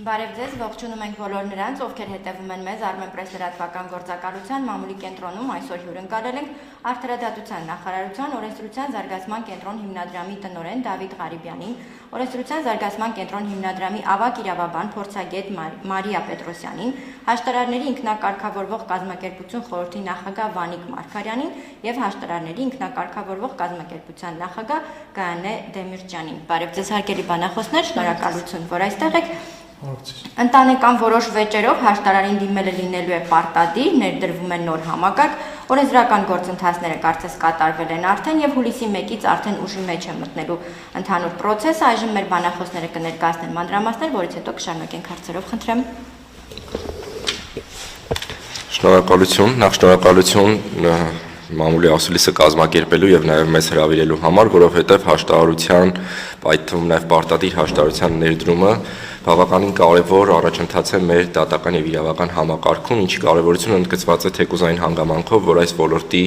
Բարև ձեզ, ողջունում ենք բոլոր նրանց, ովքեր հետևում են մեզ Armenpress լրատվական գործակալության մամուլի կենտրոնում այսօր հյուրընկալել ենք Արդարադատության նախարարության օրենսդրության զարգացման կենտրոն հիմնադրամի տնօրեն Դավիթ Ղարիբյանին, օրենսդրության զարգացման կենտրոն հիմնադրամի ավագ իրավաբան փորձագետ Մարիա Պետրոսյանին, հաշտարարների ինքնակարգավորվող կազմակերպություն խորհրդի նախագահ Վանիկ Մարգարյանին եւ հաշտարարների ինքնակարգավորվող կազմակերպության նախագահ Գայանե Դեմիրճյանին։ Բարև ձեզ հարգելի բանախոսներ, շնորհակալություն, որ այստեղ եք։ Ընտանեկան որոշ վեճերով հաշտարարին դիմելը լինելու է պարտադիր, ներդրվում է նոր համակարգ, օրենսդրական գործընթացները կարծես կատարվել են արդեն եւ հուլիսի 1-ից արդեն ուժի մեջ է մտնելու ընդհանուր process-ը, այժմ մեր բանախոսները կներկայացնեն մանրամասներ, որից հետո կշարունակենք հարցերով, խնդրեմ։ Շնորհակալություն, նախ շնորհակալություն մամուլի ասուլիսը կազմակերպելու եւ նաեւ մեզ հրավիրելու համար, որովհետեւ հաշտարարության, այդ թվում նաեւ պարտադիր հաշտարարության ներդրումը բավականին կարևոր առաջընթաց է մեր դատական եւ իրավական համակարգում, ինչի կարևորությունը ընդգծված է թեկուզային հանգամանքով, որ այս ոլորտի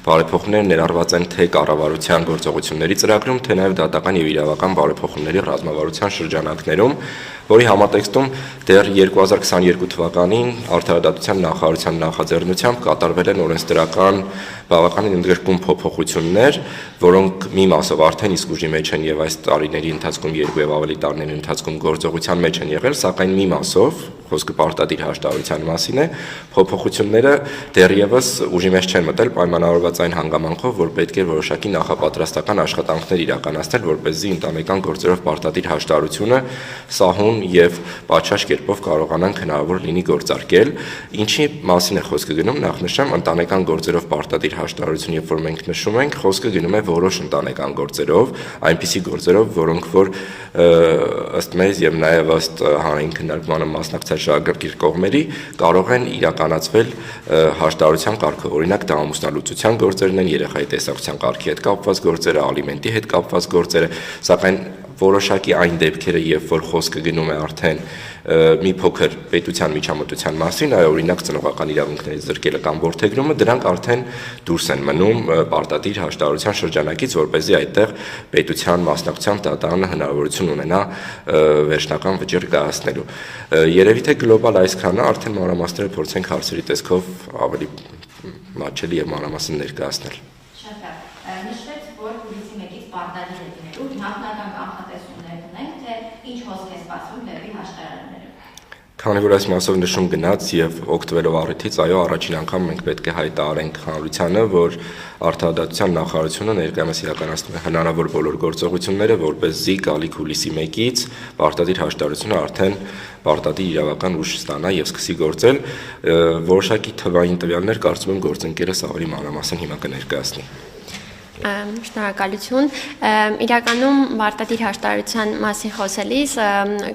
բարեփոխումները ներառված են թե կառավարության գործողությունների ծրագրում, թե նաեւ դատական եւ իրավական բարեփոխումների ռազմավարության շրջանակներում, որի համատեքստում դեռ 2022 թվականին Արդարադատության նախարարության նախաձեռնությամբ կատարվել են օրենսդրական բավականին ընդգրկուն փոփոխություններ, որոնք մի մասով արդեն իսկ ուժի մեջ են եւ այս տարիների ընթացքում 2 եւ ավելի տարիների ընթացքում գործողության մեջ են եղել, սակայն մի մասով, խոսքը պարտադիր հաշտարարության մասին է, փոփոխությունները դեռևս ուժի մեջ չեն մտել պայմանավորված այն հանգամանքով, որ պետք է որոշակի նախապատրաստական աշխատանքներ իրականացնել, որպեսզի ընտանեկան գործերով պարտադիր հաշտարարությունը սահուն եւ պատշաճ կերպով կարողանանք հնարավոր լինի գործարկել, ինչի մասին է խոսքը գնում, նախ նշեմ ընտանեկան գործերով պարտադիր հաշտարարություն, երբ որ մենք նշում ենք, խոսքը գնում է որոշ ընտանեկան գործերով, այնպիսի գործերով, որոնք որ ըստ մեզ եւ նաեւ ըստ հանրային քննարկմանը մասնակցած շահագրգիռ կողմերի կարող են իրականացվել հաշտարարության կարգով, օրինակ դա ամուսնալուծության գործերն են, երեխայի տեսակցության կարգի հետ կապված գործերը, ալիմենտի հետ կապված գործերը, սակայն որոշակի այն դեպքերը, երբ որ խոսքը գնում է արդեն մի փոքր պետության միջամտության մասին, այ օրինակ ծնողական իրավունքներից զրկելը կամ որդեգրումը, դրանք արդեն դուրս են մնում պարտադիր հաշտարարության շրջանակից, որպեսզի այդտեղ պետության մասնակցությամբ դատարանը հնարավորություն ունենա վերջնական վճիռ կայացնելու։ Երևի թե գլոբալ այսքանը արդեն մանրամասները փորձենք հարցերի տեսքով ավելի մատչելի եւ մանրամասն ներկայացնել։ Շատ լավ։ Նշվեց, որ հուլիսի 1-ից պարտադիր է լինելու, նախնական կանխատեսումներ ունենք, թե ինչ հոսք է սպասվում դեպի հաշտարարները։ Քանի որ այս մասով նշում գնաց եւ օգտվելով առիթից, այո, առաջին անգամ մենք պետք է հայտարարենք հանրությանը, որ Արդարադատության նախարարությունը ներկայումս իրականացնում է հնարավոր բոլոր գործողությունները, որպեսզի գալիք հուլիսի 1-ից պարտադիր հաշտարարությունը արդեն պարտադիր իրավական ուժ ստանա եւ սկսի գործել, որոշակի թվային տվյալներ կարծում եմ գործընկերս ավելի մանրամասն հիմա կներկայացնի։ Շնորհակալություն։ Իրականում պարտադիր հաշտարարության մասին խոսելիս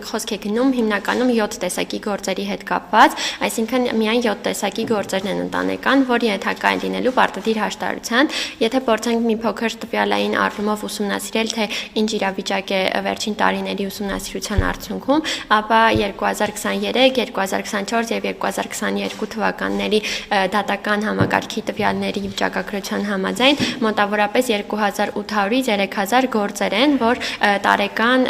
խոսք է գնում հիմնականում 7 տեսակի գործերի հետ կապված, այսինքն միայն 7 տեսակի գործերն են ընտանեկան, որի ենթակա են լինելու պարտադիր հաշտարարության։ Եթե փորձենք մի փոքր տվյալային առումով ուսումնասիրել, թե ինչ իրավիճակ է վերջին տարիների ուսումնասիրության արդյունքում, ապա 2023, 2024 եւ 2022 թվականների դատական համակարգի տվյալների վիճակագրության համաձայն մոտավորապես 2800-ից 3000 գործեր են, որ տարեկան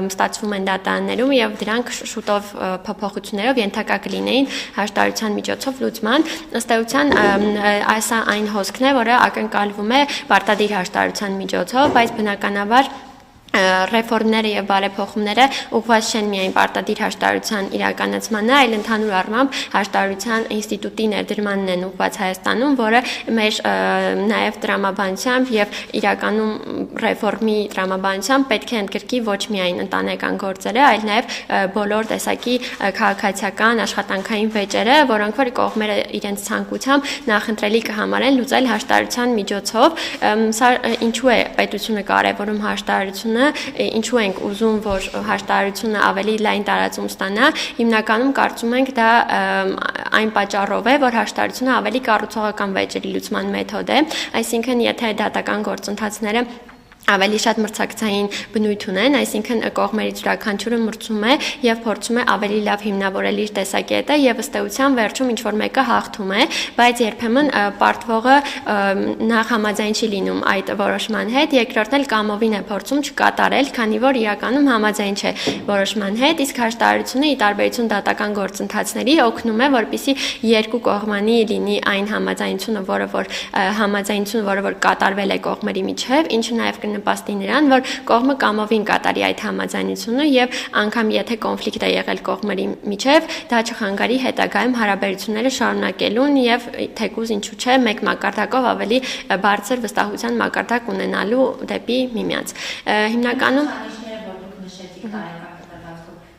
ստացվում են դատարաններում եւ դրանք շուտով փոփոխություններով ենթակա կլինեին հաշտարարության միջոցով լուծման։ Ըստ էության այս այն հոսքն է, որը ակնկալվում է պարտադիր հաշտարարության միջոցով, բայց բնականաբար ռեֆորմները եւ բարեփոխումները ուղղված չեն միայն պարտադիր հաշտարարության իրականացմանը, այլ ընդհանուր առմամբ հաշտարարության ինստիտուտի ներդրմանն են ուղղված Հայաստանում, որը մեր նաեւ տրամաբանությամբ եւ իրականում ռեֆորմի տրամաբանությամբ պետք է ընդգրկի ոչ միայն ընտանեկան գործերը, այլ նաեւ բոլոր տեսակի քաղաքացիական աշխատանքային վեճերը, որոնք որ կողմերը իրենց ցանկությամբ նախընտրելի կհամարեն լուծել հաշտարարության միջոցով։ Սա ինչու է պետությունը կարևորում հաշտարարությունը, ինչու ենք ուզում, որ հաշտարարությունը ավելի լայն տարածում ստանա, հիմնականում կարծում ենք դա այն պատճառով է, որ հաշտարարությունը ավելի կառուցողական վեճերի լուծման մեթոդ է, այսինքն եթե դատական գործընթացները ավելի շատ մրցակցային բնույթ ունեն, այսինքն կողմերից յուրաքանչյուրը մրցում է եւ փորձում է ավելի լավ հիմնավորել իր տեսակետը եւ ըստ էության վերջում ինչ որ մեկը հաղթում է, բայց երբեմն պարտվողը նախ համաձայն չի լինում այդ որոշման հետ, երկրորդն էլ կամովին է փորձում չկատարել, քանի որ իրականում համաձայն չէ որոշման հետ, իսկ հաշտարարությունը ի տարբերություն դատական գործընթացների օգնում է, որպեսզի երկու կողմանի լինի այն համաձայնությունը, որը որ կատարվել է կողմերի միջև, ինչը նաեւ նպաստի նրան, որ կողմը կամովին կատարի այդ համաձայնությունը եւ անգամ եթե կոնֆլիկտ է եղել կողմերի միջև, դա չխանգարի հետագայում հարաբերությունները շարունակելուն եւ թեկուզ ինչու՞ չէ, մեկ մակարդակով ավելի բարձր վստահության մակարդակ ունենալու դեպի միմյանց։ Հիմնականում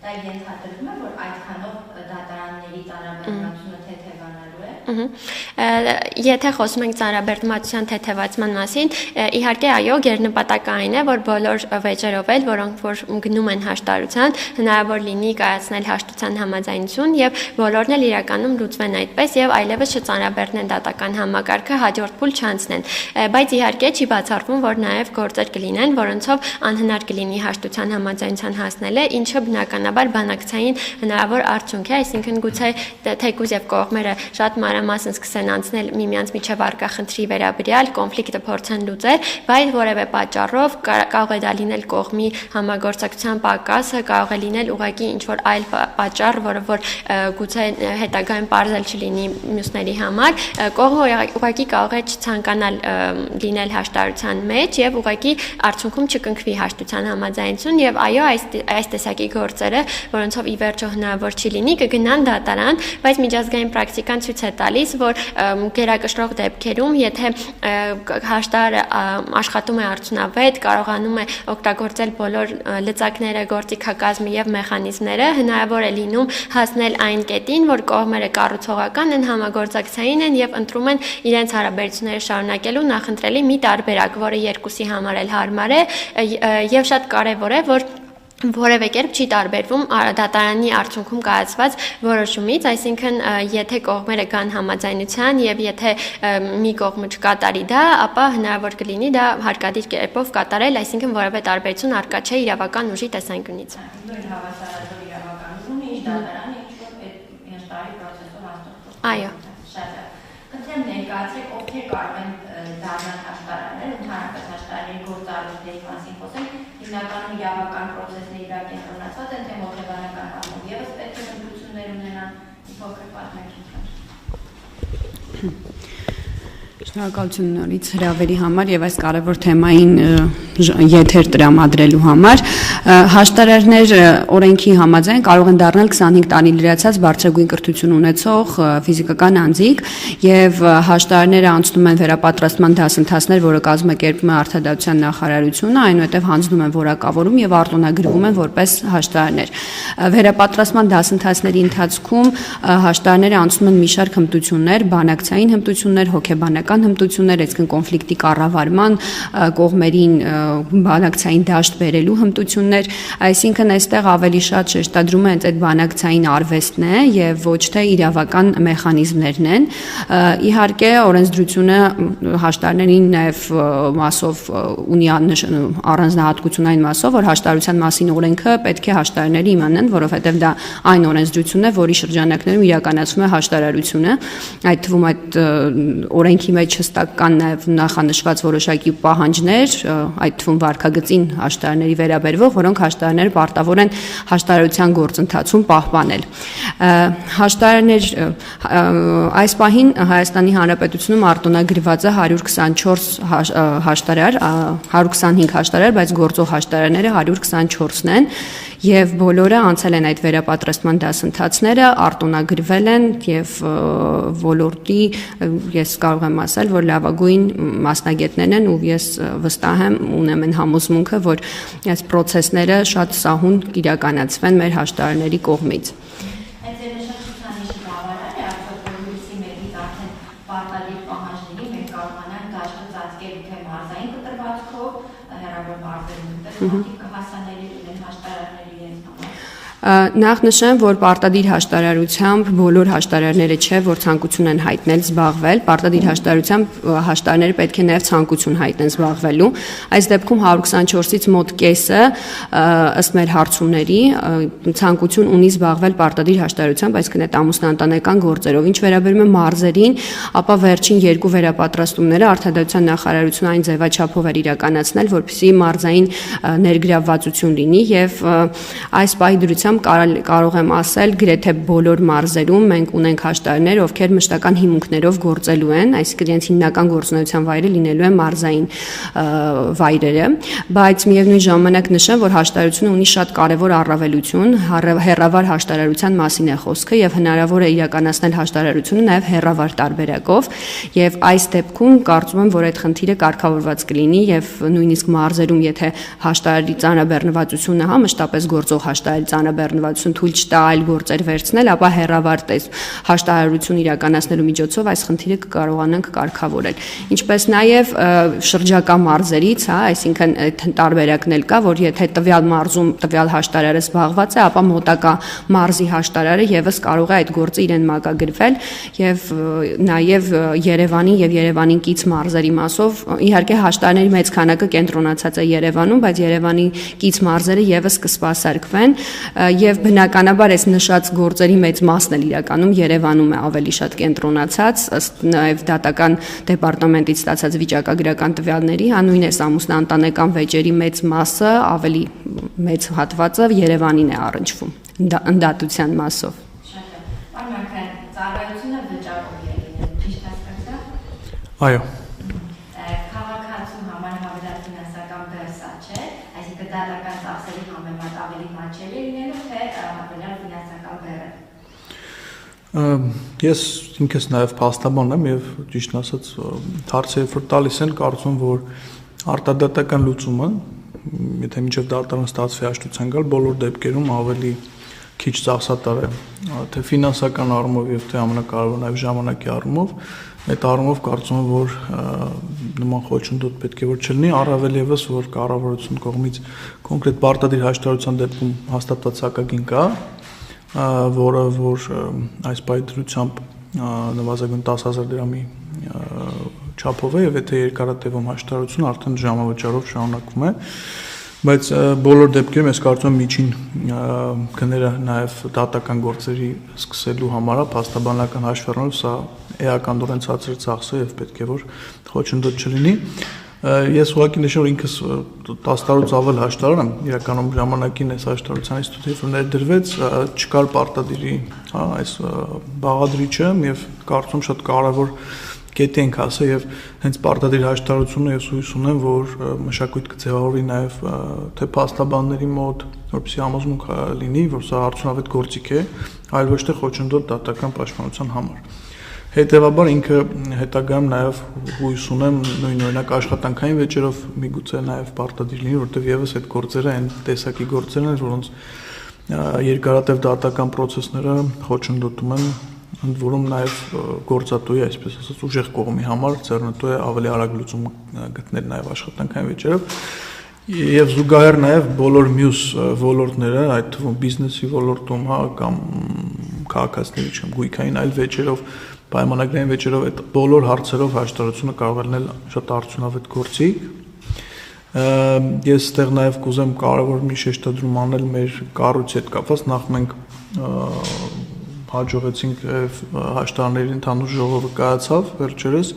դա ենթադրվում է, որ այդքանով դատարանների ծանրաբեռնվածությունը թեթևանալու է։ Եթե խոսում ենք ծանրաբեռնվածության թեթևացման մասին, իհարկե այո, գերնպատակային է, որ բոլոր վեճերով էլ, որոնք որ գնում են հաշտարության, հնարավոր լինի կայացնել հաշտության համաձայնություն եւ բոլորն էլ իրականում լուծվեն այդպես եւ այլևս չծանրաբեռնեն դատական համակարգը, հաջորդ փուլ չանցնեն։ Բայց իհարկե չի բացառվում, որ նաեւ գործեր կլինեն, որոնցով անհնար կլինի հաշտության համաձայնության հասնելը, ինչը բնականաբար բանակցային հնարավոր արդյունք է, այսինքն գուցե թեկուզ եւ կողմերը շատ մանրամասն սկսեն անցնել միմյանց միջև առկա խնդրի վերաբերյալ, կոնֆլիկտը փորձեն լուծել, բայց որևէ պատճառով կարող է դա լինել կողմի համագործակցության պակասը, կարող է լինել ուղղակի ինչ-որ այլ պատճառ, որը որ գուցե հետագայում պարզել չլինի մյուսների համար, կողմը ուղղակի կարող է չցանկանալ լինել հաշտարության մեջ եւ ուղղակի արդյունքում չկնքվի հաշտության համաձայնություն եւ այո, այս տեսակի գործերը, որոնցով ի վերջո հնարավոր չի լինի, կգնան դատարան, բայց միջազգային պրակտիկան ցույց է տալիս, որ գերակշռող դեպքերում, եթե հաշտարը աշխատում է արդյունավետ, կարողանում է օգտագործել բոլոր լծակները, գործիքակազմը եւ մեխանիզմները, հնարավոր է լինում հասնել այն կետին, որ կողմերը կառուցողական են, համագործակցային են եւ ընտրում են իրենց հարաբերությունները շարունակելու նախընտրելի մի տարբերակ, որը երկուսի համար էլ հարմար է եւ շատ կարեւոր է, որ որևէ կերպ չի տարբերվում դատարանի արդյունքում կայացված որոշումից, այսինքն եթե կողմերը կան համաձայնության եւ եթե մի կողմը չկատարի դա, ապա հնարավոր կլինի դա հարկադիր կերպով կատարել, այսինքն որևէ տարբերություն առկա չէ իրավական ուժի տեսանկյունից։ Նույն հավասարատու իրավականությունը ինչ դատարանը ինչ-որ հաշտարի process-ով հաստատվում։ Այո։ Շատ է։ Կտեմ ներկայացրեք ովքեր կարող են դառնալ հաշտարարներ, ընդհանրապես հաշտարարների գործառույթների մասին խոսենք, հիմնականում իրավական process-ների վրա կենտրոնացած են, թե հոգեբանական առումով եւս պետք է հմտություններ ունենան, փոքր պատմեք ինքնին։ Շնորհակալություն նորից հրավերի համար եւ այս կարևոր թեմային եթեր տրամադրելու համար։ Հաշտարարներ օրենքի համաձայն կարող են դառնալ 25 տարի լրացած բարձրագույն կրթություն ունեցող ֆիզիկական անձիկ եւ հաշտարարները անցնում են վերապատրաստման դասընթացներ, որը կազմակերպում է Արդարադատության նախարարությունը, այնուհետեւ հանձնում են որակավորում եւ արտոնագրվում են որպես հաշտարարներ։ Վերապատրաստման դասընթացների ընթացքում հաշտարարները անցնում են մի շարք հմտություններ, բանակցային հմտություններ, հոգեբանական հմտություններ, այսինքն կոնֆլիկտի կառավարման, կողմերին բանակցային դաշտ բերելու հմտություններ, այսինքն այստեղ ավելի շատ շեշտադրում է այդ բանակցային արվեստն է եւ ոչ թե իրավական մեխանիզմներն են։ Իհարկե օրենսդրությունը հաշտարարներին նաեւ մասով ունի առանձնահատկություն այն մասով, որ հաշտարարության մասին օրենքը պետք է հաշտարարները իմանան, որովհետեւ դա այն օրենսդրությունն է, որի շրջանակներում իրականացվում է հաշտարարությունը, այդ թվում այդ օրենքի մեջ հստակ կան նաև նախանշված որոշակի պահանջներ, այդ թվում վարքագծին հաշտարարների վերաբերվող, որոնք հաշտարարները պարտավոր են հաշտարարության գործընթացում պահպանել։ Հաշտարարներ այս պահին Հայաստանի Հանրապետությունում արտոնագրված է 124 հաշտարար, 125 հաշտարար, բայց գործող հաշտարարները 124-ն են եւ բոլորը անցել են այդ վերապատրաստման դասընթացները, արտոնագրվել են եւ ոլորտի ես կարող եմ ասել, որ լավագույն մասնագետներն են ու ես վստահ եմ, ունեմ այն համոզմունքը, որ այս process-ները շատ սահուն կիրականացվեն մեր հաշտարարների կողմից։ Այդ երեշտությունների բավարար է, արդյոք լույսի մեկից արդեն պարտադիր պահանջների մենք կարողանանք դաշտը ծածկել թե մարզային կտրվածքով, հեռավոր մարզերում, այդպես հասանելի լինեն հաշտարարների իրենց համար։ Նախ նշեմ, որ պարտադիր հաշտարարությամբ բոլոր հաշտարարները չէ, որ ցանկություն են հայտնել զբաղվել, պարտադիր հաշտարարությամբ հաշտարարները պետք է նաև ցանկություն հայտնեն զբաղվելու։ Այս դեպքում 124-ից մոտ կեսը ըստ մեր հարցումների ցանկություն ունի զբաղվել պարտադիր հաշտարարությամբ, այսինքն այդ ամուսնաընտանեկան գործերով։ Ինչ վերաբերում է մարզերին, ապա վերջին երկու վերապատրաստումները Արդարադատության նախարարությունը այն ձևաչափով էր իրականացնել, որպեսզի մարզային ներգրավվածություն լինի եւ այս պահի դրությամբ կարող եմ ասել, գրեթե բոլոր մարզերում մենք ունենք հաշտարարներ, ովքեր մշտական հիմունքներով գործելու են, այսինքն իրենց հիմնական գործունեության վայրը լինելու է մարզային վայրերը, բայց միևնույն ժամանակ նշեմ, որ հաշտարարությունը ունի շատ կարևոր առավելություն, հեռավար հաշտարարության մասին է խոսքը եւ հնարավոր է իրականացնել հաշտարարությունը նաեւ հեռավար տարբերակով եւ այս դեպքում կարծում եմ, որ այդ խնդիրը կարգավորված կլինի եւ նույնիսկ մարզերում, եթե հաշտարարի ծանրաբեռնվածությունը հա մշտապես գործող հաշտարարի ծանրաբեռնվածություն թույլ չտա այլ գործեր վերցնել, ապա հեռավար հաշտարարություն իրականացնելու միջոցով այս խնդիրը կկարողանանք կարգավորել։ Ինչպես նաև շրջակա մարզերից, հա, այսինքն այդ տարբերակն էլ կա, որ եթե տվյալ մարզում տվյալ հաշտարարը զբաղված է, ապա մոտակա մարզի հաշտարարը եւս կարող է այդ գործը իրեն մակագրվել եւ նաև Երևանի եւ Երևանին կից մարզերի մասով իհարկե հաշտարարների մեծ քանակը կենտրոնացած է Երևանում, բայց Երևանի կից մարզերը եւս կսպասարկվեն եւ բնականաբար այս նշած գործերի մեծ մասն էլ իրականում Երևանում է ավելի շատ կենտրոնացած ըստ նաեւ դատական դեպարտամենտից ստացած վիճակագրական տվյալների, հանուն այս ամուսնաընտանեկան վեճերի մեծ մասը, ավելի մեծ հատվածը Երևանին է առնչվում ընդդատության մասով։ Պարոն Մակրան, ծառայությունը վճարով է լինել, ճիշտ հասկացա՞։ Այո։ Քաղաքացու համար հավելյալ ֆինանսական բերսա չէ, այսինքն դատական ծախսերի համեմատ ավելի հաճելի լինելու, թե հավելյալ ֆինանսական բեռը։ Ես ինքս նաև փաստաբան եմ եւ ճիշտ ասած հարցը որ տալիս են կարծում որ արտադատական լուծումը եթե մինչև դատարան ստացվի հաշտության գալ բոլոր դեպքերում ավելի քիչ ծախսատար է թե ֆինանսական առումով եւ թե ամենակարևորը նաև ժամանակի առումով այդ առումով կարծում եմ որ նման խոչընդոտ պետք է որ չլինի առավել եւս որ կառավարություն կողմից կոնկրետ պարտադիր հաշտարարության դեպքում հաստատված հակագին կա որը որ այս պայծրությամբ նվազագույն 10,000 դրամի չափով է եւ եթե երկարատևում հաշտարարություն արդեն ժամավճարով շարունակվում է բայց բոլոր դեպքերում ես կարծում եմ միջին գները նաեւ դատական գործերի սկսելու համար փաստաբանական հաշվառումով սա էականորեն ցածր ծախս է եւ պետք է որ խոչընդոտ չլինի Ես ուղղակի նշում եմ ինքս 10 տարուց ավել հաշտարար եմ, իրականում ժամանակին այս հաշտարարության ինստիտուտը ներդրվեց, չկար պարտադիրի, հա, այս բաղադրիչը եւ կարծում շատ կարեւոր կետ ենք ասել եւ հենց պարտադիր հաշտարարությունը ես հույս ունեմ, որ մշակույթ կձևավորվի նաեւ թե փաստաբանների մոտ, որպեսզի համոզմունք լինի, որ սա արդյունավետ գործիք է, այլ ոչ թե խոչընդոտ դատական պաշտպանության համար։ Հետևաբար ինքը հետագայում նաև հույս ունեմ նույն օրինակ աշխատանքային վեճերով միգուցե նաև պարտադիր լինի, որտեղ եւս այդ գործերը այն տեսակի գործերն են, որոնց երկարատև դատական process-ները խոչընդոտում են, ընդ որում նաև գործատուի, այսպես ասած, ուժեղ կողմի համար ձեռնտու է ավելի արագ լուծում գտնել նաև աշխատանքային վեճերով եւ զուգահեռ նաև բոլոր մյուս ոլորտները, այդ թվում բիզնեսի ոլորտում, հա, կամ քաղաքացիների չեմ գույքային այլ վեճերով պայմանագրային վեճերով այդ բոլոր հարցերով հաշտարարությունը կարող է լինել շատ արդյունավետ գործիք։ Ես այդտեղ նաև կուզեմ կարևոր մի շեշտադրում անել մեր կառույցի հետ կապված, նախ մենք հաջողեցինք հաշտարարների ընդհանուր ժողովը կայացավ վերջերս,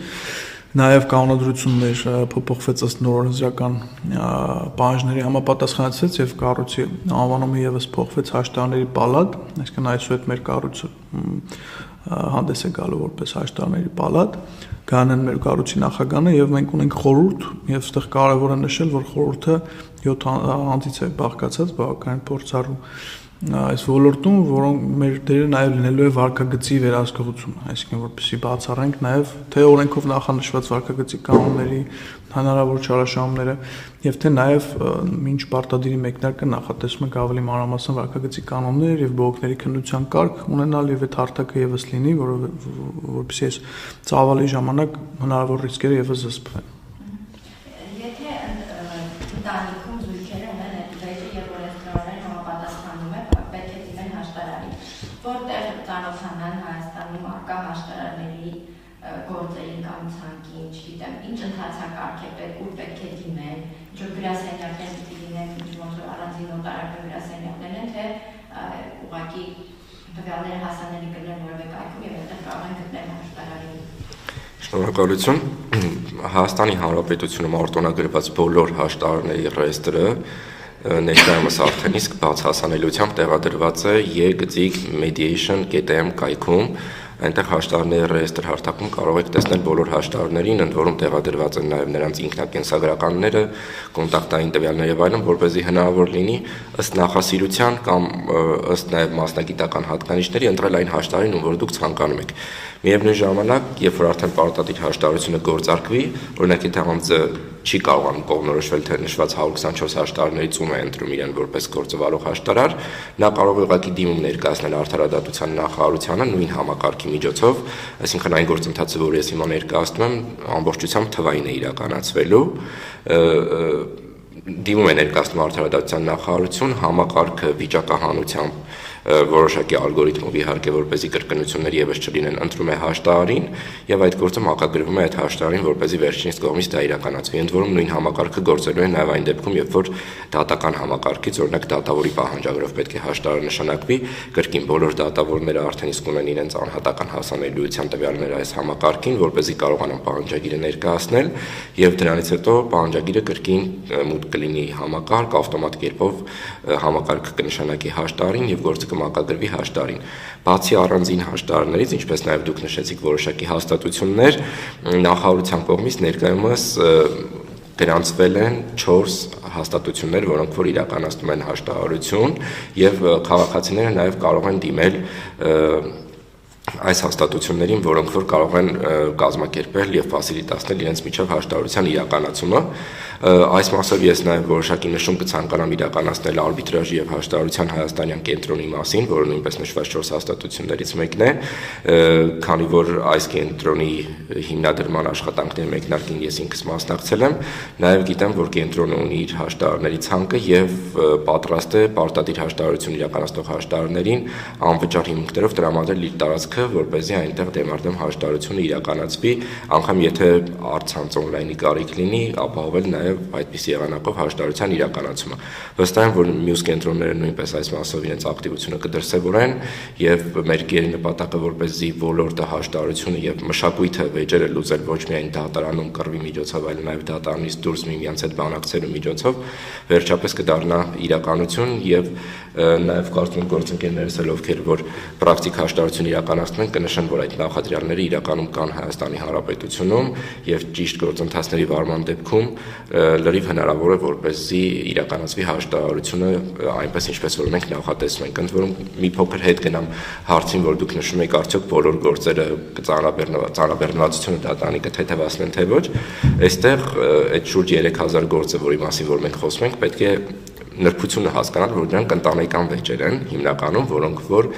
նաև կանոնադրություններ փոփոխվեց ըստ նորօրինական պահանջների համապատասխանեցվեց եւ կառույցի անվանումը եւս փոխվեց հաշտարարների պալատ, այսինքն այսուհետ մեր կառույցը հանդես է գալու որպես հաշտարարների պալատ, կանեն մեր կառույցի նախագահը եւ մենք ունենք խորհուրդ եւ այստեղ կարեւոր է նշել, որ խորհուրդը 7 անձից է բաղկացած, բավականին փորձառու այս ոլորտում, որոնք մեր դերը նաև լինելու է վարկագծի վերահսկողությունը, այսինքն որպեսզի բացառենք նաև թե օրենքով նախանշված վարկագծի կանոնների հնարավոր չարաշահումները եւ թե նաև մինչ պարտադիրի մեկնարկը նախատեսում ենք ավելի մանրամասն վարկագծի կանոններ եւ բողոքների քննության կարգ ունենալ եւ այդ հարթակը եւս լինի, որպեսզի այս ծավալի ժամանակ հնարավոր ռիսկերը եւս զսպվեն։ Եթե ընտանիքում զույգերը ունեն այդ վեճը եւ օրենսդրական համապատասխանում է, պետք է ինչ ընթացակարգ է պետք, ուր պետք է դիմել, ինչ գրասենյակներ պիտի լինեն, ոնց որ առանձին նոտարական գրասենյակներ են, թե ուղղակի տվյալները հասանելի կլինեն որևէ կայքում եւ այդտեղ կարող են գտնել հաշտարարին։ Շնորհակալություն։ Հայաստանի Հանրապետությունում արտոնագրված բոլոր հաշտարարների ռեեստրը ներկայումս արդեն իսկ բաց հասանելիությամբ տեղադրված է e-mediation.am կայքում։ Այնտեղ հաշտարարների ռեեստրի հարթակում կարող եք տեսնել բոլոր հաշտարարներին, ընդ որում տեղադրված են նաև նրանց ինքնակենսագրականները, կոնտակտային տվյալներ եւ այլն, որպեսզի հնարավոր լինի ըստ նախասիրության կամ ըստ նաև մասնագիտական հատկանիշների ընտրել այն հաշտարարին, ում որ դուք ցանկանում եք։ Միևնույն ժամանակ, երբ որ արդեն պարտադիր հաշտարարությունը գործարկվի, օրինակ եթե անձը չի կարողանում կողմնորոշվել, թե նշված 124 հաշտարարներից ում է ընտրում իրեն որպես գործվարող հաշտարար, նա կարող է ուղղակի դիմում ներկայացնել Արդարադատության նախարարությանը նույն համակարգի միջոցով, այսինքն այն գործընթացը, որ ես հիմա ներկայացնում եմ, ամբողջությամբ թվային է իրականացվելու, դիմում է ներկայացնում Արդարադատության նախարարություն, համակարգը վիճակահանությամբ որոշակի ալգորիթմով իհարկե որպեսզի կրկնություններ եւս չլինեն ընտրում է հաշտարարին եւ այդ գործը մակագրվում է այդ հաշտարարին որպեսզի վերջինիս կողմից դա իրականացվի ընդ որում նույն համակարգը գործելու է նաեւ այն դեպքում երբ որ դատական համակարգից օրինակ դատավորի պահանջագրով պետք է հաշտարար նշանակվի կրկին բոլոր դատավորները արդեն իսկ ունեն իրենց անհատական հասանելիության տվյալները այս համակարգին որպեսզի կարողանան պահանջագիրը ներկայացնել եւ դրանից հետո պահանջագիրը կրկին մուտք կլինի համակարգ ավտոմատ կերպով համակարգը կնշանակի հաշտարարին եւ գործը կմակագրվի հաշտարարին։ Բացի առանձին հաշտարարներից, ինչպես նաև դուք նշեցիք որոշակի հաստատություններ, նախարարության կողմից ներկայումս գրանցվել են 4 հաստատություններ, որոնք որ իրականացնում են հաշտարարություն եւ քաղաքացիները նաև կարող են դիմել այս հաստատություններին, որոնք որ կարող են կազմակերպել եւ ֆասիլիտացնել իրենց միջև հաշտարարության իրականացումը։ Այս մասով ես նաև որոշակի նշում կցանկանամ իրականացնել արբիտրաժի եւ հաշտարարության հայաստանյան կենտրոնի մասին, որը նույնպես նշված 4 հաստատություններից մեկն է, քանի որ այս կենտրոնի հիմնադրման աշխատանքների մեկնարկին ես ինքս մասնակցել եմ, նաև գիտեմ, որ կենտրոնը ունի իր հաշտարարների ցանկը եւ պատրաստ է պարտադիր հաշտարարություն իրականացնող հաշտարարներին անվճար հիմունքներով տրամադրել իր տարածքը, որպեսզի այնտեղ դեմարտեմ հաշտարարությունը իրականացվի, անգամ եթե առցանց օնլայնի կարիք լինի, ապահովել նաև այդպիսի եղանակով հաշտարարության իրականացումը։ Վստահ եմ, որ մյուս կենտրոնները նույնպես այս մասով իրենց ակտիվությունը կդրսևորեն եւ մեր գերի նպատակը որպեսզի ոլորտը հաշտարարությունը եւ մշակույթը վեճերը լուծել ոչ միայն դատարանում կռվի միջոցով, այլ նաեւ դատարանից դուրս միմյանց հետ բանակցելու միջոցով վերջապես կդառնա իրականություն եւ նաեւ կարծում գործընկերներս էլ ովքեր որ պրակտիկ հաշտարարություն իրականացնում են կնշեն, որ այդ նախադրյալները իրականում կան Հայաստանի Հանրապետությունում եւ ճիշտ գործընթացների վարման դեպքում լրիվ հնարավոր է որպեսզի իրականացվի հաշտարարությունը այնպես ինչպես որ մենք նախատեսում ենք։ Ընդ որում մի փոքր հետ գնամ հարցին, որ դուք նշում եք արդյոք բոլոր գործերը ծանրաբեռնվածությունը դատարանի կթեթևացնեն թե ոչ։ Այստեղ այդ շուրջ 3000 գործը, որի մասին որ մենք խոսում ենք, պետք է նրբությունը հասկանալ, որ դրանք ընտանեկան վեճեր են հիմնականում, որոնք որ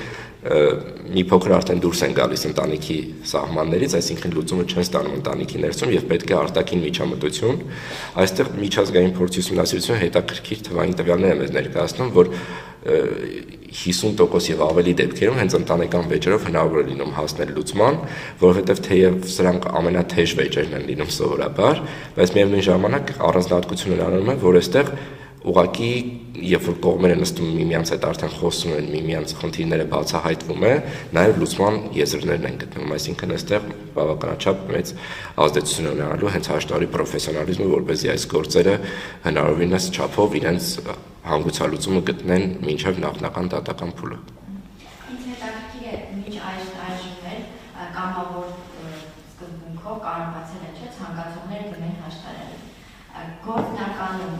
մի փոքր արդեն դուրս են գալիս ընտանիքի սահմաններից, այսինքն լուծումը չեն ստանում ընտանիքի ներսում եւ պետք է արտաքին միջամտություն։ Այստեղ միջազգային փորձի ուսումնասիրությունը հետաքրքիր թվային տվյալներ է մեզ ներկայացնում, որ 50% եւ ավելի դեպքերում հենց ընտանեկան վեճերով հնարավոր է լինում հասնել լուծման, որովհետեւ թեև սրանք ամենաթեժ վեճերն են լինում սովորաբար, բայց միևնույն ժամանակ առանձնահատկություն ունենում է, որ այստեղ ուղղակի երբ որ կողմերը նստում միմյանց հետ արդեն խոսում են, միմյանց խնդիրները բացահայտվում է, նաև լուծման եզրներն են գտնվում, այսինքն այստեղ բավականաչափ մեծ ազդեցություն ունենալու հենց հաշտարարի պրոֆեսիոնալիզմը, որպեսզի այս գործերը հնարավորինս չափով իրենց հանգուցալուծումը գտնեն մինչև նախնական դատական փուլը։ Ինձ հետաքրքիր է մինչ այժմ էլ կամավոր սկզբունքով կարողացել են ցանկացողները դիմել հաշտարարին։ Գործնականում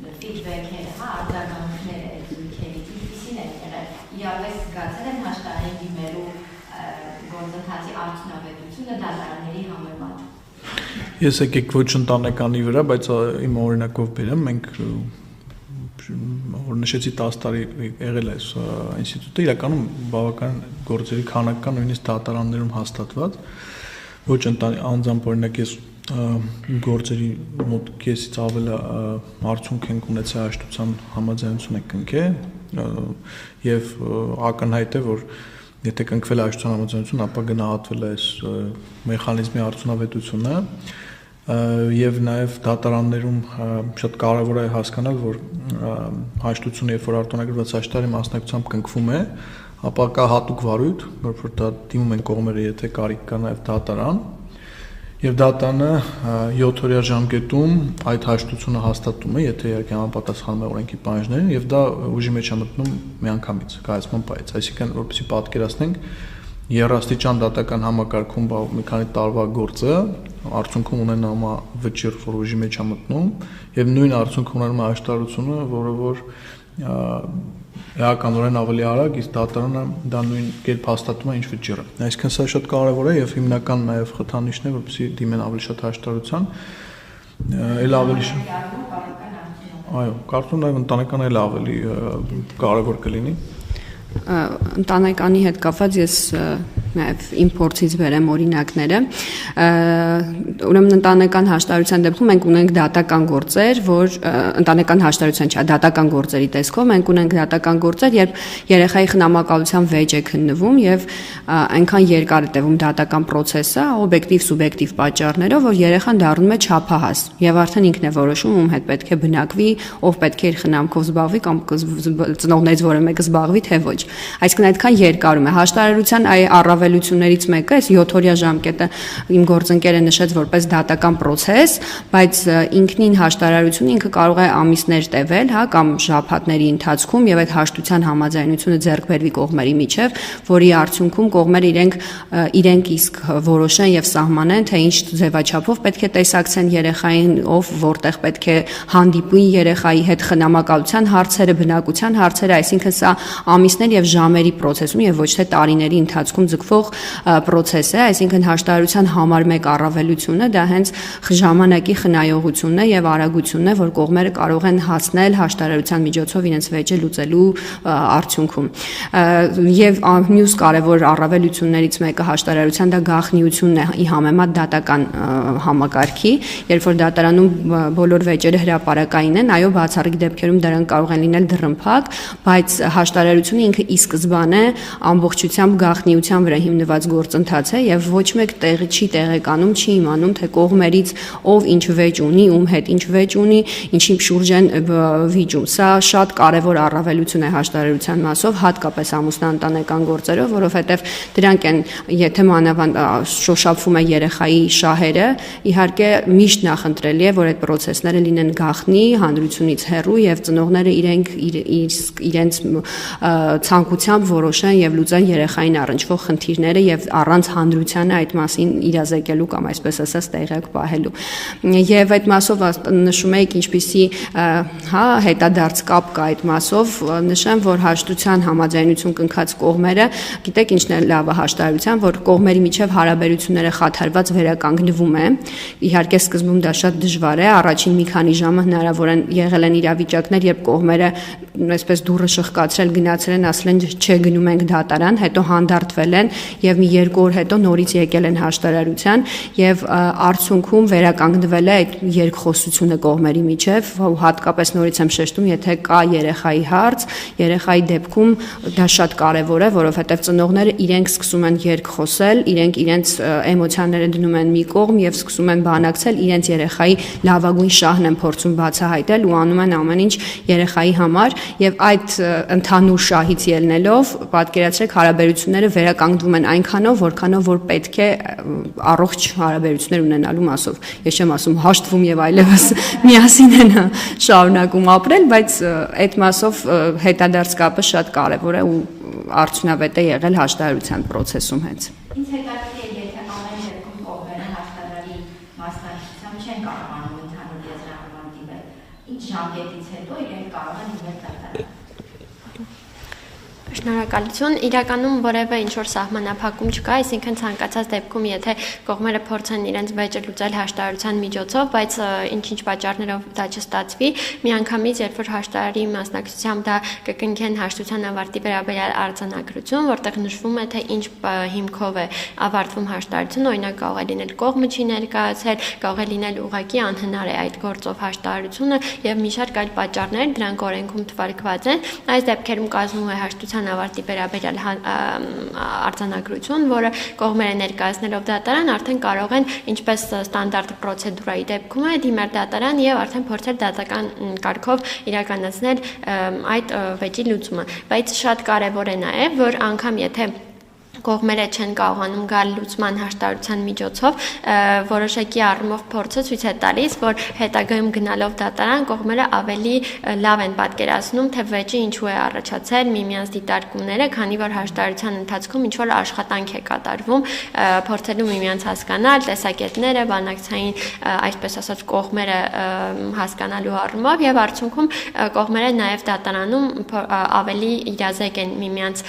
ֆիդբեքերը, արձագանքները այդ զույգերից ինչպիսին են եղել, իրապես զգացել են հաշտարարին դիմելու գործընթացի արդյունավետությունը դատարանների համեմատ։ Ես եկեք ոչ ընտանեկանի վրա, բայց իմ օրինակով բերեմ, մենք որ նշեցի 10 տարի եղել է այս ինստիտուտը, իրականում բավական գործերի քանակ կա նույնիսկ դատարաններում հաստատված, ոչ անձամբ օրինակ ես գործերի մոտ կեսից ավել արդյունք ենք ունեցել հաշտության համաձայնություն ենք կնքել եւ ակնհայտ է, որ եթե կնքվել է հաշտության համաձայնություն, ապա գնահատվել է այս մեխանիզմի արդյունավետությունը Եվ նաև դատարաններում շատ կարևոր է հասկանալ, որ հաշտությունը, երբ որ արտոնագրված հաշտարի մասնակցությամբ կնքվում է, ապա կա հատուկ վարույթ, որով որ դա դիմում են կողմերը, եթե կարիք կա նաև դատարան, եւ դատարանը 7-օրյա ժամկետում այդ հաշտությունը հաստատում է, եթե իհարկե համապատասխանում է օրենքի պահանջներին, եւ դա ուժի մեջ է մտնում միանգամից կայացման պահից, այսինքն որպեսզի պատկերացնենք երաստիճան դատական համակարգում մի քանի տարվա գործը արդյունքում ունենալու վճիռ, որ ուժի մեջ է մտնում, եւ նույն արդյունքում ունենալու աշտարությունը, որը որ էականորեն ավելի արագ, իսկ դատարանը դա նույն կերպ հաստատում է ինչ վճիռը։ Այսինքն սա շատ կարևոր է եւ հիմնական նաեւ խթանիչն է, որպեսզի դիմեն ավելի շատ աշտարության, էլ ավելի այո, կարծում նաեւ ընտանեկան էլ ավելի կարևոր կլինի։ Ընտանեկանի հետ կապված ես նաև իմ փորձից բերեմ օրինակները։ Ուրեմն ընտանեկան հաշտարության դեպքում մենք ունենք դատական գործեր, որ ընտանեկան հաշտարության չէ, դատական գործերի տեսքով մենք ունենք դատական գործեր, երբ երեխայի խնամակալության վեճ է քննվում եւ այնքան երկար է տևում դատական process-ը, օբյեկտիվ սուբյեկտիվ պատճառներով, որ երեխան դառնում է չափահաս եւ արդեն ինքն է որոշում ում հետ պետք է բնակվի, ով պետք է իր խնամքով զբաղվի կամ ծնողներից որը մեկը զբաղվի, թե ոչ։ Այսինքն այդքան երկարում է հաշտարարության առավելություններից մեկը, այս 7-օրյա ժամկետը իմ գործընկերը նշեց որպես դատական process, բայց ինքնին հաշտարարությունը ինքը կարող է ամիսներ տևել, հա, կամ շաբաթների ընթացքում եւ այդ հաշտության համաձայնությունը ձեռք բերվի կողմերի միջև, որի արդյունքում կողմերը իրենք իսկ որոշեն եւ սահմանեն, թե ինչ ձևաչափով պետք է տեսակցեն երեխային, ով որտեղ պետք է հանդիպի երեխայի հետ խնամակալության հարցերը, բնակության հարցերը, այսինքն սա ամիսներ եւ ժամերի process-ում եւ ոչ թե տարիների ընթացքում ձգվող process է, այսինքն հաշտարարության համար մեկ առավելությունը դա հենց ժամանակի խնայողությունն է եւ արագությունն է, որ կողմերը կարող են հասնել հաշտարարության միջոցով իրենց վեճը լուծելու արդյունքում։ Եվ մյուս կարևոր առավելություններից մեկը հաշտարարության դա գաղտնիությունն է ի համեմատ դատական համակարգի, երբ որ դատարանում բոլոր վեճերը հրապարակային են, այո, բացառիկ դեպքերում դրանք կարող են լինել դռնփակ, բայց հաշտարարությունը ինքը ի սկզբանե ամբողջությամբ գաղտնիության վրա հիմնված գործընթաց է եւ ոչ մեկ տեղի չի տեղեկանում, չի իմանում, թե կողմերից ով ինչ վեճ ունի, ում հետ ինչ վեճ ունի, ինչի շուրջ են վիճում։ Սա շատ կարևոր առավելություն է հաշտարարության մասով, հատկապես ամուսնաընտանեկան գործերով, որովհետեւ դրանք են, եթե մանավանդ շոշափվում է երեխայի շահերը, իհարկե միշտ նախընտրելի է, որ այդ process-ները լինեն գաղտնի, հանրությունից հեռու եւ ծնողները իրենց ցանկությամբ որոշեն եւ լուծեն երեխային առնչվող խնդիրները եւ առանց հանրությանը այդ մասին իրազեկելու կամ այսպես ասած տեղյակ պահելու։ Եվ այդ մասով նշում եք ինչպիսի հետադարձ կապ կա այդ մասով, նշեմ, որ հաշտության համաձայնություն կնքած կողմերը, գիտեք ինչն է լավը հաշտարարության, որ կողմերի միջև հարաբերությունները խաթարված վերականգնվում է։ Իհարկե սկզբում դա շատ դժվար է, առաջին մի քանի ժամը հնարավոր են եղել են իրավիճակներ, երբ կողմերը այսպես դուրը շղկացրել, գնացել են, ասել են չէ, գնում ենք դատարան, հետո հանդարտվել են եւ մի 2 օր հետո նորից եկել են հաշտարարության եւ արդյունքում վերականգնվել է այդ երկխոսությունը կողմերի միջև, հատկապես նորից եմ շեշտում, եթե կա երեխայի հարց, երեխայի դեպքում դա շատ կարեւոր է, որովհետեւ ծնողները իրենք սկսում են երկխոսել, իրենք իրենց էմոցիաները դնում են մի կողմ եւ սկսում են բանակցել, իրենց երեխայի լավագույն շահն են փորձում բացահայտել ու անում են ամեն ինչ երեխայի համար եւ այդ ընդհանուր շահից ելնելով պատկերացրեք հարաբերությունները վերականգնվում են այնքանով, որքանով որ պետք է առողջ հարաբերություններ ունենալու մասով։ Ես չեմ ասում հաշտվում եւ այլևս միասին են շարունակում ապրել, բայց այդ մասով հետադարձ կապը շատ կարեւոր է ու արդյունավետ է եղել հաշտարարության process-ում հենց։ Ինձ հետաքրքիր է, եթե ամեն դեպքում կողմերը հաշտարարի մասնակցությամբ չեն կարողանում ընդհանուր եզրահանգման դիմել, ինչ ժամկետից հետո իրենք կարող են դիմել դատարան։ Շնորհակալություն։ Իրականում որևէ ինչ-որ սահմանափակում չկա, այսինքն ցանկացած դեպքում, եթե կողմերը փորձեն իրենց վեճը լուծել հաշտարարության միջոցով, բայց ինչ-ինչ պատճառներով դա չստացվի, միանգամից, երբ որ հաշտարարի մասնակցությամբ դա կկնքեն հաշտության ավարտի վերաբերյալ արձանագրություն, որտեղ նշվում է, թե ինչ հիմքով է ավարտվում հաշտարարությունը, օրինակ կարող է լինել կողմը չի ներկայացել, կարող է լինել ուղղակի անհնար է այդ գործով հաշտարարությունը եւ մի շարք այլ պատճառներ, դրանք օրենքում թվարկված են։ Այս դեպքերում կազմում է հաշտության հաշտարարության ավարտի վերաբերյալ արձանագրություն, որը կողմերը ներկայացնելով դատարան արդեն կարող են ինչպես ստանդարտ պրոցեդուրայի դեպքում է դիմել դատարան եւ արդեն փորձել դատական կարգով իրականացնել այդ վեճի լուծումը, բայց շատ կարեւոր է նաեւ, որ անգամ եթե կողմերը չեն կարողանում գալ լուծման հաշտարարության միջոցով, որոշակի առումով փորձը ցույց է տալիս, որ հետագայում գնալով դատարան կողմերը ավելի լավ են պատկերացնում, թե վեճը ինչու է առաջացել, միմյանց դիտարկումները, քանի որ հաշտարարության ընթացքում ինչ որ աշխատանք է կատարվում, փորձելու միմյանց հասկանալ, տեսակետները, բանակցային, այսպես ասած, կողմերը հասկանալու առումով եւ արդյունքում կողմերը նաեւ դատարանում ավելի իրազեկ են միմյանց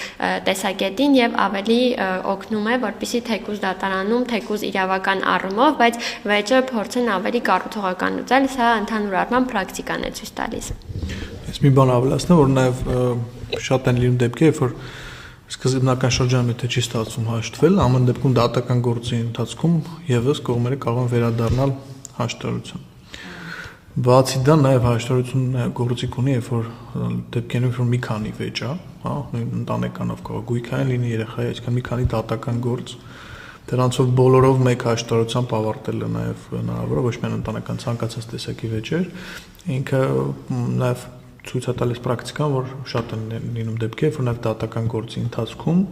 տեսակետին եւ ավելի օգնում է, որպեսզի թեկուզ դատարանում, թեկուզ իրավական առումով, բայց վեճը փորձեն ավելի կառուցողական լուծել, սա ընդհանուր առմամբ պրակտիկան է ցույց տալիս։ Ես մի բան ավելացնեմ, որ նաև շատ են լինում դեպքեր, որ սկզբնական շրջանում եթե չի ստացվում հաշտվել, ամեն դեպքում դատական գործի ընթացքում եւս կողմերը կարող են վերադառնալ հաշտարարության։ Բացի դա նաև հաշտարարությունը գործիք ունի, երբ որ դեպքերում որ մի քանի վեճ է, հա, նույն ընտանեկանով կարող գույքային լինի երեխայի, այսինքն մի քանի դատական գործ, դրանցով բոլորով մեկ հաշտարարությամբ ավարտելը նաև հնարավոր է, ոչ միայն ընտանեկան ցանկացած տեսակի վեճեր, ինքը նաև ցույց է տալիս պրակտիկան, որ շատ են լինում դեպքեր, որ նաև դատական գործի ընթացքում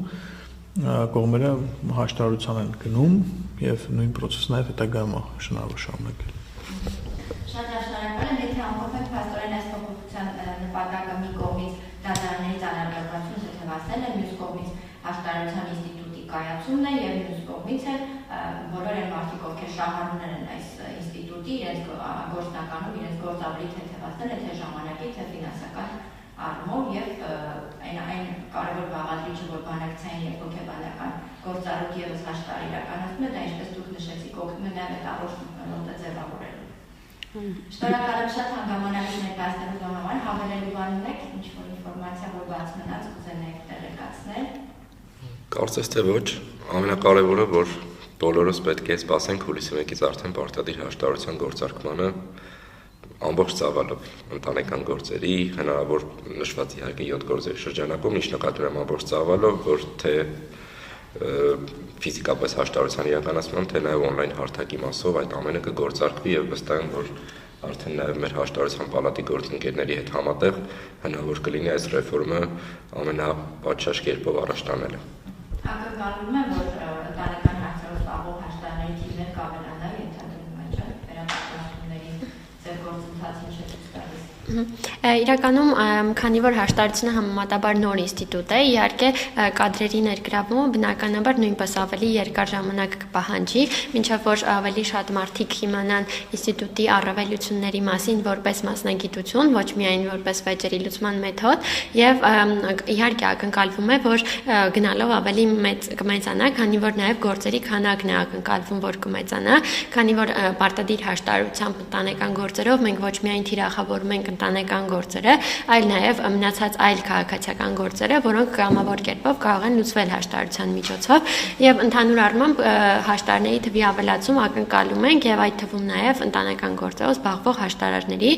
կողմերը հաշտարարության են գնում եւ նույն process-ը նաև հետագայում հնարավոր շարունակել։ Շատ հաշտարակալ է, եթե ամփոփենք փաստորեն այս փոփոխության նպատակը մի կողմից դատարանների անարգականություն թեթևացնել է, մյուս կողմից հաշտարարության ինստիտուտի կայացումն է եւ մյուս կողմից էլ բոլոր այն մարդիկ, ովքեր շահառուներ են այս ինստիտուտի, իրենց գործնականում իրենց գործ ավելի թեթևացնել, թե ժամանակի, թե ֆինանսական առումով եւ այն կարևոր բաղադրիչը, որ բանակցային եւ հոգեբանական գործառույթ եւս հաշտարար իրականացնում է, դա ինչպես դուք նշեցիք, օգնում է նաեւ այդ առողջ նոտը ձևավորելու։ Շնորհակալ եմ շատ հանգամանալից ներկայացնելու համար, հավելելու բան ունեք, ինչ-որ ինֆորմացիա, որ բաց մնաց, կուզենայիք տեղեկացնել։ Կարծես թե ոչ, ամենակարևորը, որ բոլորս պետք է սպասենք հուլիսի 1-ից արդեն պարտադիր հաշտարարության գործարկմանը ամբողջ ծավալով ընտանեկան գործերի, հնարավոր նշված իհարկե 7 գործերի շրջանակում, ինչ նկատի ունեմ ամբողջ ծավալով, որ թե ֆիզիկապես հաշտարարության իրականացման, թե նաև on-line հարթակի մասով այդ ամենը կգործարկվի եւ վստահ եմ, որ արդեն նաև մեր հաշտարարության պալատի գործընկերների հետ համատեղ հնարավոր կլինի այս ռեֆորմը ամենապատշաճ կերպով առաջ տանելը։ Ակնկալում եմ, որ ընտանեկան հարցերով զբաղվող հաշտարարների թիվը կավելանա, ենթադրում եմ, չէ՞, վերապատրաստումների ձեր գործընթացին չէ՞ ցույց տալիս։ Իրականում, քանի որ հաշտարարությունը համեմատաբար նոր ինստիտուտ է, իհարկե կադրերի ներգրավումը բնականաբար նույնպես ավելի երկար ժամանակ կպահանջի, մինչև որ ավելի շատ մարդիկ իմանան ինստիտուտի առավելությունների մասին որպես մասնագիտություն, ոչ միայն որպես վեճերի լուծման մեթոդ, եւ իհարկե ակնկալվում է, որ գնալով ավելի մեծ կմեծանա, քանի որ նաև գործերի քանակն է ակնկալվում, որ կմեծանա, քանի որ պարտադիր հաշտարարությամբ ընտանեկան գործերով մենք ոչ միայն թիրախավորում ենք ընտանեկան գործերը, այլ նաև մնացած այլ քաղաքացիական գործերը, որոնք կամավոր կերպով կարող են լուծվել հաշտարարության միջոցով, եւ ընդհանուր առմամբ հաշտարարների թվի ավելացում ակնկալում ենք եւ այդ թվում նաև ընտանեկան գործերով զբաղվող հաշտարարների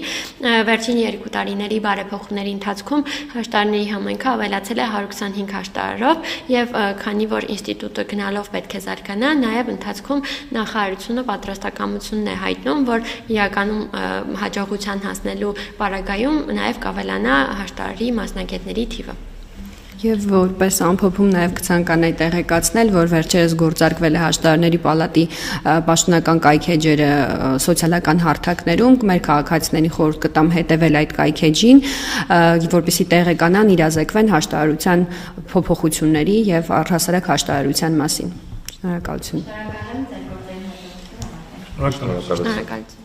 վերջին 2 տարիների բարեփոխումների ընթացքում հաշտարարների համայնքը ավելացել է 125 հաշտարարով եւ քանի որ ինստիտուտը գնալով պետք է զարգանա, նաև ընթացքում նախարարությունը պատրաստակամությունն է հայտնում, որ իրականում հաջողության հասնելու պարագայում նաև կավելանա հաշտարարի մասնագետների թիվը։ Եվ որպես ամփոփում նաև կցանկանայի տեղեկացնել, որ վերջերս գործարկվել է հաշտարարների պալատի պաշտոնական կայքեջերը սոցիալական հարթակներում, մեր քաղաքացիներին խորհուրդ կտամ հետևել այդ կայքեջին, որպեսզի տեղեկանան, իրազեկվեն հաշտարարության փոփոխությունների եւ առհասարակ հաշտարարության մասին։ Շնորհակալություն։ Շնորհակալ եմ ձեր գործերի հաջողությունը։ Շնորհակալություն։